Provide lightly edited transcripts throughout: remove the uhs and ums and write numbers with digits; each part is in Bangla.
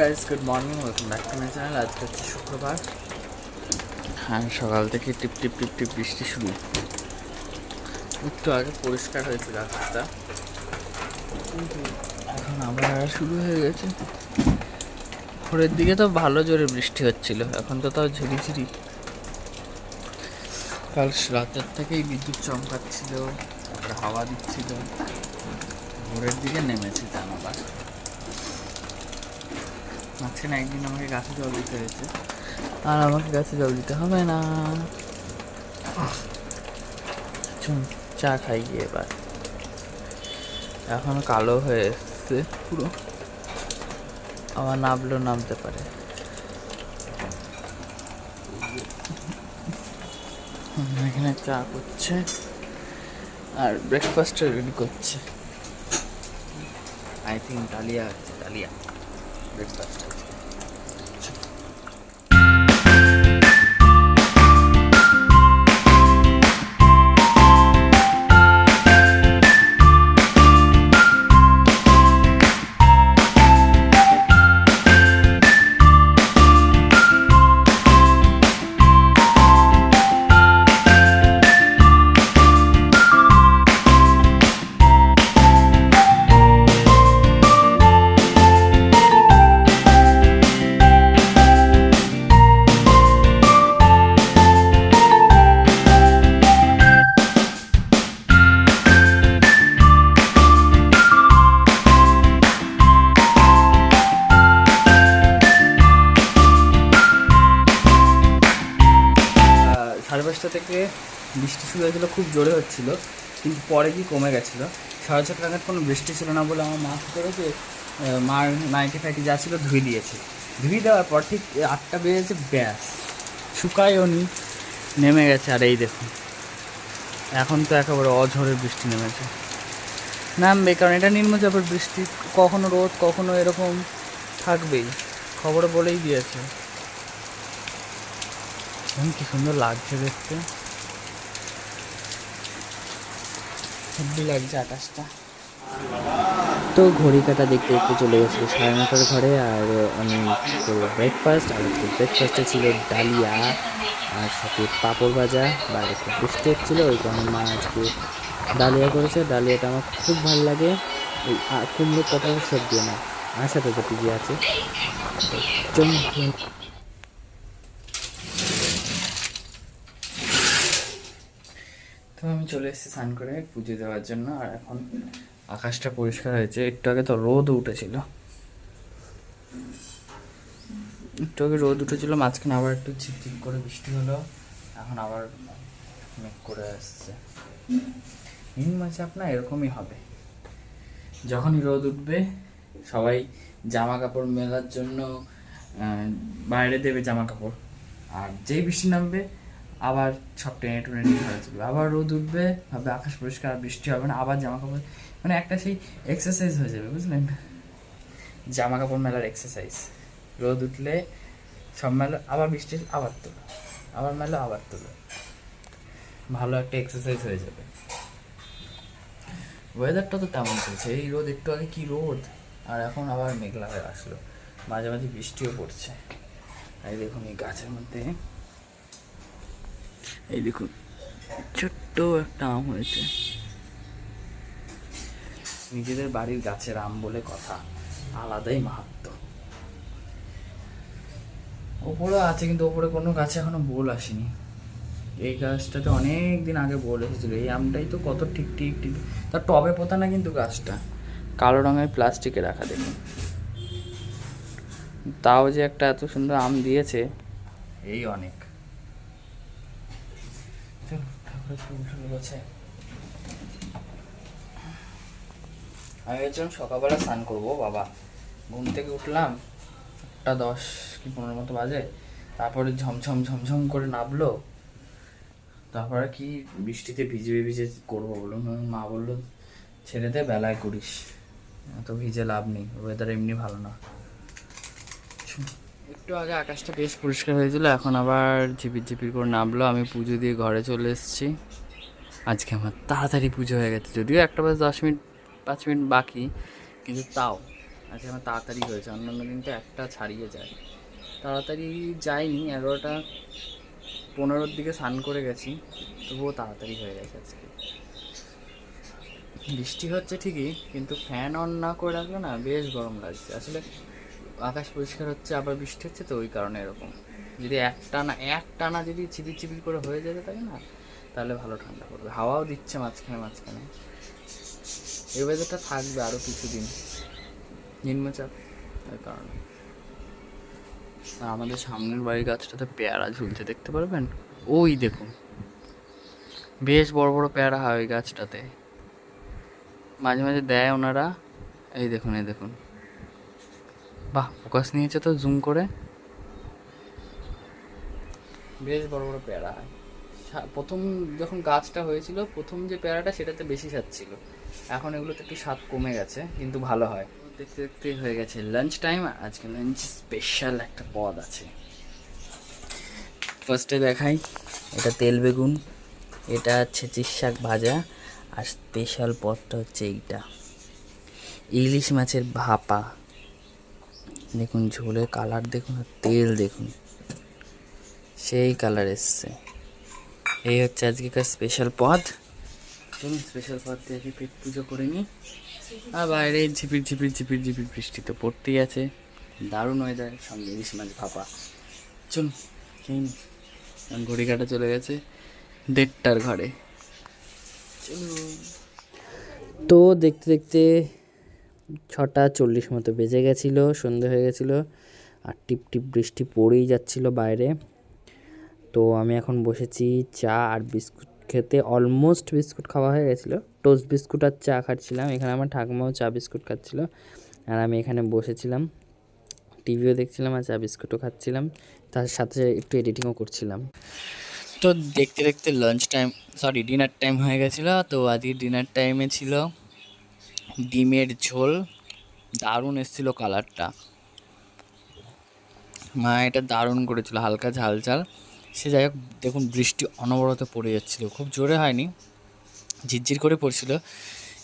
Guys, good morning, welcome back to my channel. আজকে হচ্ছে শুক্রবার। হ্যাঁ, সকাল থেকে টিপ টিপ টিপ টিপ বৃষ্টি শুরু। একটু আগে পরিষ্কার হয়েছিল রাস্তা, কিন্তু এখন আবার শুরু হয়ে গেছে। ভোরের দিকে তো ভালো জোরে বৃষ্টি হচ্ছিল, এখন তো তাও ঝিরিঝিরি। কাল রাতের থেকেই বিদ্যুৎ চমকাচ্ছিল, তারপরে হাওয়া দিচ্ছিল। ভোরের দিকে নেমেছে জান। আবার মাঝখানে একদিন আমাকে গাছে জল দিতে হয়েছে, আর আমাকে গাছে জল দিতে হবে না। চা খাই গিয়ে এবার। এখন কালো হয়ে এসছে পুরো, আবার নামলেও নামতে পারে। এখানে চা করছে আর ব্রেকফাস্ট রেডি করছে। আই থিঙ্ক ডালিয়া আছে, ডালিয়া ব্রেকফাস্ট। সাড়ে 5টা থেকে বৃষ্টি শুরু হয়েছিল, খুব জোরে হচ্ছিল, কিন্তু পরে কি কমে গেছিলো। 6:30 নাগাদ কোনো বৃষ্টি ছিল না বলে আমার মা কী করেছে, মার নাইটি ফাইটি যা ছিল ধুয়ে দিয়েছে। ধুয়ে দেওয়ার পর ঠিক 8টা বেজেছে, ব্যাস শুকায়ও নি, নেমে গেছে। আর এই দেখুন, এখন তো একেবারে অঝড়ের বৃষ্টি নেমেছে। নামবে, কারণ এটা নিম্নচাপের বৃষ্টি, কখনো রোদ কখনো এরকম থাকবেই, খবরে বলেই দিয়েছে। কি সুন্দর লাগছে দেখতে, হেব্বি লাগছে আকাশটা। তো ঘড়ি কাটা দেখতে দেখতে চলে গেছিল 9:30 ঘরে। আর আমি করবো ব্রেকফাস্ট, আর ব্রেকফাস্টে ছিল ডালিয়া আর সাথে পাঁপড় ভাজা। বাইরে খুব বৃষ্টি হচ্ছিলো, ওই কারণে মা আজকে ডালিয়া করেছে। ডালিয়াটা আমার খুব ভালো লাগে, ওই কুমড়ো পটলের সবজি না, আর সাথে তো পিজি আছে। তো আমি চলে এসেছি স্নান করে পুজো দেওয়ার জন্য। আর এখন আকাশটা পরিষ্কার হয়েছে, একটু আগে তো রোদ উঠেছিল, মাঝখানে আবার একটু ঝিপঝিপ করে বৃষ্টি হলো, এখন আবার মেঘ করে আসছে। নিম্নচাপ না এরকমই হবে, যখনই রোদ উঠবে সবাই জামা কাপড় মেলার জন্য বাইরে দেবে জামা কাপড়, আর যেই বৃষ্টি নামবে আবার সব টেনে টুনে নিয়ে ঘরে চলবে। আবার রোদ উঠবে, ভাবে আকাশ পরিষ্কার, বৃষ্টি হবে না, আবার জামা কাপড়, মানে একটা সেই এক্সারসাইজ হয়ে যাবে, বুঝলেন? জামা কাপড় মেলার এক্সারসাইজ। রোদ উঠলে সব মেলো, আবার বৃষ্টি আবার তোলো, আবার মেলো আবার তোলো, ভালো একটা এক্সারসাইজ হয়ে যাবে। ওয়েদারটা তো তেমন চলছে, এই রোদ একটু আগে কি রোদ, আর এখন আবার মেঘলা হয়ে আসলো, মাঝে মাঝে বৃষ্টিও পড়ছে। এই দেখুন এই গাছের মধ্যে, এই দেখুন ছোট্ট একটা আম হয়েছে। নিজেদের বাড়ির গাছের আম বলে কথা, আলাদাই মাহাত্ম্য। ওপরে আছে, কিন্তু ওপরে কোনো গাছে এখনো বোল আসেনি। এই গাছটাতে অনেক দিন আগে বোল এসেছিল। এই আমটাই তো কত ঠিক ঠিক ঠিক, তার টবে পোতা না কিন্তু গাছটা, কালো রঙের প্লাস্টিকে রাখা। দেখুন, তাও যে একটা এত সুন্দর আম দিয়েছে, এই অনেক। আমি ভেবেছিলাম সকালবেলা স্নান করবো, বাবা ঘুম থেকে উঠলাম 8:10 কি 15 মতো বাজে, তারপরে ঝমঝম ঝমঝম করে নামলো, তারপরে কি বৃষ্টিতে ভিজে ভিজে করবো বলুন। মা বললো ছেড়ে দে, বেলায় করিস, এত ভিজে লাভ নেই, ওয়েদার এমনি ভালো না। একটু আগে আকাশটা বেশ পরিষ্কার হয়েছিল, এখন আবার ঝিপির ঝিপির করে নামলো। আমি পুজো দিয়ে ঘরে চলে এসেছি। আজকে আমার তাড়াতাড়ি পুজো হয়ে গেছে, যদিও 1টা বাজে 10 মিনিট 5 মিনিট বাকি, কিন্তু তাও আজকে আমার তাড়াতাড়ি হয়েছে, অন্যান্য দিন তো একটা ছাড়িয়ে যায়। তাড়াতাড়ি যায়নি, 11:15 দিকে স্নান করে গেছি, তবুও তাড়াতাড়ি হয়ে গেছে আজকে। বৃষ্টি হচ্ছে ঠিকই, কিন্তু ফ্যান অন না করে রাখলে না বেশ গরম লাগছে। আসলে আকাশ পরিষ্কার হচ্ছে, আবার বৃষ্টি হচ্ছে, তো ওই কারণে এরকম। যদি একটানা যদি চিপির চিপির করে হয়ে যেতে থাকে না, তাহলে ভালো ঠান্ডা পড়বে। হাওয়াও দিচ্ছে মাঝখানে মাঝখানে। এই ওয়েদারটা থাকবে আরও কিছুদিন, নিম্নচাপ, ওই কারণে। আর আমাদের সামনের বাড়ির গাছটাতে পেয়ারা ঝুলছে, দেখতে পারবেন? ওই দেখুন, বেশ বড় বড় পেয়ারা হয় ওই গাছটাতে, মাঝে মাঝে দেয় ওনারা। এই দেখুন, এই দেখুন, বাহ, ফোকাস নিয়েছে তো জুম করে। বেশ বড় বড় পেয়ারা হয়। প্রথম যখন গাছটা হয়েছিল, প্রথম যে পেয়ারাটা, সেটাতে বেশি স্বাদ ছিল। এখন এগুলোতে একটু স্বাদ কমে গেছে, কিন্তু ভালো হয়। দেখতে দেখতে হয়ে গেছে লাঞ্চ টাইম। আজকে লাঞ্চ স্পেশাল একটা পদ আছে। ফার্স্টে দেখাই, এটা তেল বেগুন, এটা ছেঁচির শাক ভাজা, আর স্পেশাল পদটা হচ্ছে এইটা, ইলিশ মাছের ভাপা। দেখুন ঝোলের কালার দেখুন, আর তেল দেখুন, সেই কালার এসছে। এই হচ্ছে আজকেকার স্পেশাল পদ। চলুন স্পেশাল পদ দিয়ে পেট পুজো করে নিই। আর বাইরে ঝিপির ঝিপির ঝিপির ঝিপির বৃষ্টি তো পড়তেই আছে, দারুণ ওয়েদার, সঙ্গে ইলিশ মাছ ভাপা। চলুন খেয়ে নিই। ঘড়ি কাটা চলে গেছে 1:30 ঘরে। চলুন। তো দেখতে দেখতে 6:40 মতো বেজে গেছিলো, সন্ধে হয়ে গেছিলো, আর টিপ টিপ বৃষ্টি পড়েই যাচ্ছিলো বাইরে। তো আমি এখন বসেছি চা আর বিস্কুট খেতে। অলমোস্ট বিস্কুট খাওয়া হয়ে গেছিলো, টোস্ট বিস্কুট আর চা খাচ্ছিলাম। এখানে আমার ঠাকুমাও চা বিস্কুট খাচ্ছিলো, আর আমি এখানে বসেছিলাম, টিভিও দেখছিলাম আর চা বিস্কুটও খাচ্ছিলাম, তার সাথে একটু এডিটিংও করছিলাম। তো দেখতে দেখতে ডিনার টাইম হয়ে গেছিলো। তো আজকে ডিনার টাইমে ছিল ডিমের ঝোল, দারুণ এসেছিলো কালারটা, মা এটা দারুণ করেছিল, হালকা ঝাল ঝাল। সে যাই হোক, দেখুন বৃষ্টি অনবরত পড়ে যাচ্ছিলো, খুব জোরে হয়নি, ঝিরঝির করে পড়ছিল,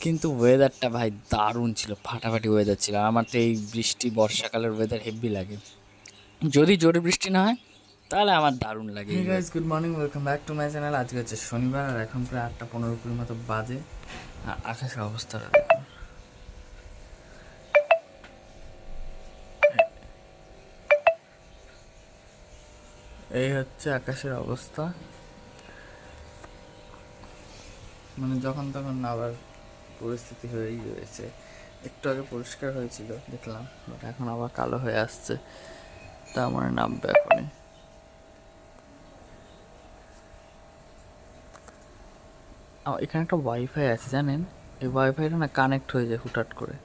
কিন্তু ওয়েদারটা ভাই দারুণ ছিল, ফাটাফাটি ওয়েদার ছিল। আমার তো এই বৃষ্টি বর্ষাকালের ওয়েদার হেভি লাগে, যদি জোরে বৃষ্টি না হয় তাহলে আমার দারুণ লাগে। Hey guys, good morning, welcome back to my channel. আজকে হচ্ছে শনিবার, আর এখন প্রায় 8:15 মতো বাজে, আর আকাশের অবস্থাটা দেখুন। এই হচ্ছে আকাশের অবস্থা, মানে যখন তখন আবার পরিস্থিতি হয়েই রয়েছে। একটু আগে পরিষ্কার হয়েছিল দেখলাম, বাট এখন আবার কালো হয়ে আসছে, তার মানে নামবে এখনই। এখানে একটা ওয়াইফাই আছে জানেন, এই ওয়াইফাইটা না কানেক্ট হয়ে যায় হুটহাট করে।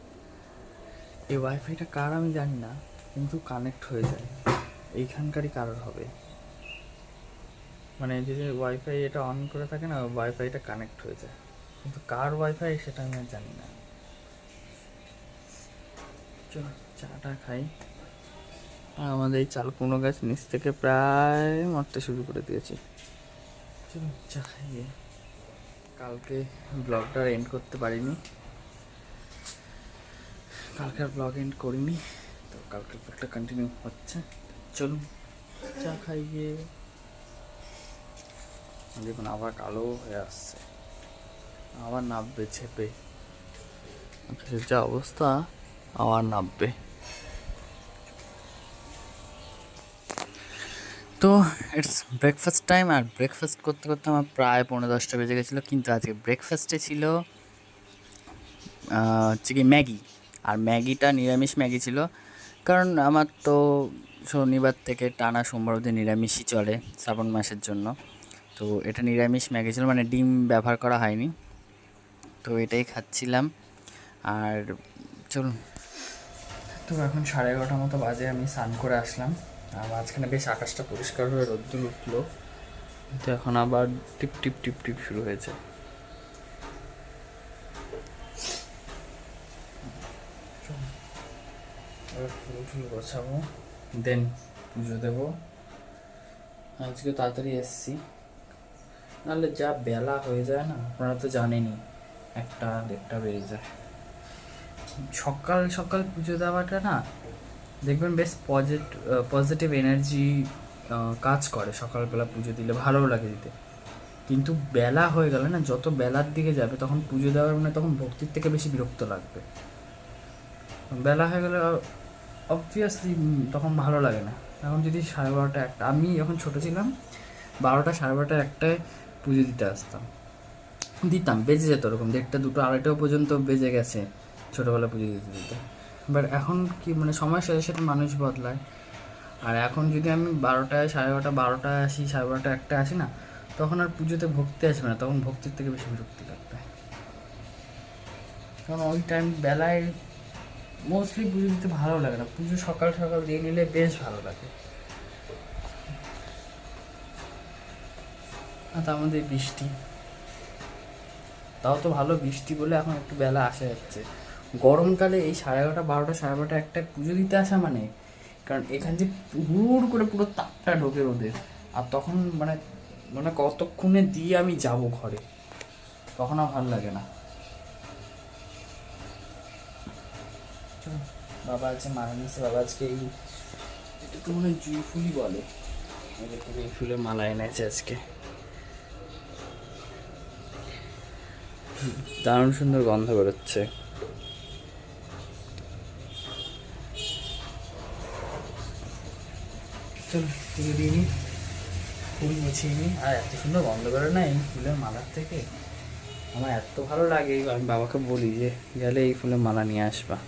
এই ওয়াইফাইটা কার আমি জানি না, কিন্তু কানেক্ট হয়ে যায়, এইখানকারই কারোর হবে। মানে যদি ওয়াইফাই এটা অন করে থাকে না, ওয়াইফাইটা কানেক্ট হয়ে যায়, কিন্তু কার ওয়াইফাই সেটা আমি আর জানি না। চলো চাটা খাই। আর আমাদের এই চাল কুমড়ো গাছ নিচ থেকে প্রায় মরতে শুরু করে দিয়েছে। চলো চা খাইয়ে। কালকে ব্লগটা এন্ড করতে পারিনি, কালকে আর ব্লগ এন্ড করিনি, তো কালকের ব্লগটা কন্টিনিউ হচ্ছে। চলুন চা খাইয়ে। দেখুন আবার কালো হয়ে আসছে, আবার নামবে ছেপে, যা অবস্থা, আবার নামবে। তো ইটস ব্রেকফাস্ট টাইম, আর ব্রেকফাস্ট করতে করতে আমার প্রায় 9:30 বেজে গেছিলো। কিন্তু আজকে ব্রেকফাস্টে ছিল হচ্ছে কি ম্যাগি, আর ম্যাগিটা নিরামিষ ম্যাগি ছিল, কারণ আমার তো শনিবার থেকে টানা সোমবার অবধি নিরামিষই চলে শ্রাবণ মাসের জন্য। তো এটা নিরামিষ ম্যাগি ছিল, মানে ডিম ব্যবহার করা হয়নি, তো এটাই খাচ্ছিলাম। আর চলুন, তো এখন 11:30 মতো বাজে, আমি স্নান করে আসলাম, আর মাঝখানে বেশ আকাশটা পরিষ্কার হয়ে রোদ্দুর উঠলো, তো এখন আবার টিপ টিপ টিপ টিপ শুরু হয়েছে। ফুল টুল গোছাবো, দেন পুজো দেবো। আজকে তাড়াতাড়ি এসছি, নাহলে যা বেলা হয়ে যায় না, আপনারা তো জানেনই, 1-1:30 বেজে যায়। সকাল সকাল পুজো দেওয়াটা না দেখবেন বেশ পজিটিভ এনার্জি কাজ করে। সকালবেলা পুজো দিলে ভালো লাগে দিতে। কিন্তু বেলা হয়ে গেলে না, যত বেলার দিকে যাবে তখন পুজো দেওয়ার মানে তখন ভক্তির থেকে বেশি বিরক্ত লাগবে। বেলা হয়ে গেলে অবভিয়াসলি তখন ভালো লাগে না। এখন যদি 12:30 1টা, আমি যখন ছোটো ছিলাম 12টা 12:30 1টায় পুজো দিতে আসতাম, দিতাম, বেজে যেত ওরকম 1টা 2টো 2:30টাও পর্যন্ত বেজে গেছে ছোটোবেলা পুজো দিতে দিতে। বাট এখন কি মানে সময়ের সাথে সাথে মানুষ বদলায়। আর এখন যদি আমি 12টায় 12:30 12টায় আসি, 12:30 1টায় আসি না, তখন আর পুজোতে ভক্তি আসবে না, তখন ভক্তির থেকে বেশি বিরক্তি লাগবে। কারণ ওই টাইম বেলায় মোস্টলি পুজো দিতে ভালো লাগে না। পুজো সকাল সকাল দিয়ে নিলে বেশ ভালো লাগে। আর তার মধ্যে বৃষ্টি, তাও তো ভালো বৃষ্টি বলে এখন একটু বেলা আসা যাচ্ছে। গরমকালে এই 11:30 12টা 12:30 1টায় পুজো দিতে আসা মানে, কারণ এখান যে হুড় করে পুরো তাপটা ঢোকে রোদের, আর তখন মানে মানে কতক্ষণে দিয়ে আমি যাব ঘরে, তখন আর ভালো লাগে না। বাবা আছে মারা নিচ্ছে, বাবা আজকে এই একটু মনে হয় জুঁই ফুলই বলে, এই ফুলের মালা এনেছে আজকে। দারুণ সুন্দর গন্ধ বেরোচ্ছে। চল পুজো দিয়ে নিই, ফুল মুছিয়ে নিই। আর এত সুন্দর গন্ধ বেরো না এই ফুলের মালার থেকে, আমার এত ভালো লাগে। আমি বাবাকে বলি যে গেলে এই ফুলের মালা নিয়ে আসবা।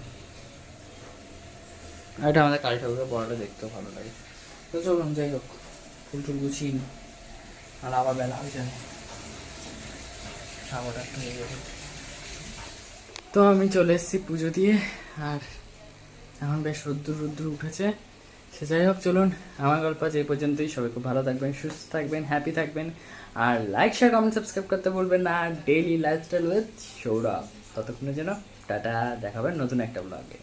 আর এটা আমাদের কালী ঠাকুরের পড়াটা দেখতেও ভালো লাগে। তো চলুন যাই হোক, ফুল টুল গুছিয়ে নিই, আর আবার বেলা হয়ে যাবে, খাবারটা একটু হয়ে যাবে। তো আমি চলে এসেছি পুজো দিয়ে, আর এখন বেশ রোদ্দুর রোদ্দুর উঠেছে। সে যাই হোক, চলুন আমার গল্প আজ এই পর্যন্তই। সবাই খুব ভালো থাকবেন, সুস্থ থাকবেন, হ্যাপি থাকবেন, আর লাইক শেয়ার কমেন্ট সাবস্ক্রাইব করতে বলবেন না। Daily lifestyle with Sourav. ততক্ষণের জন্য টাটা, দেখাবেন নতুন একটা ব্লগে।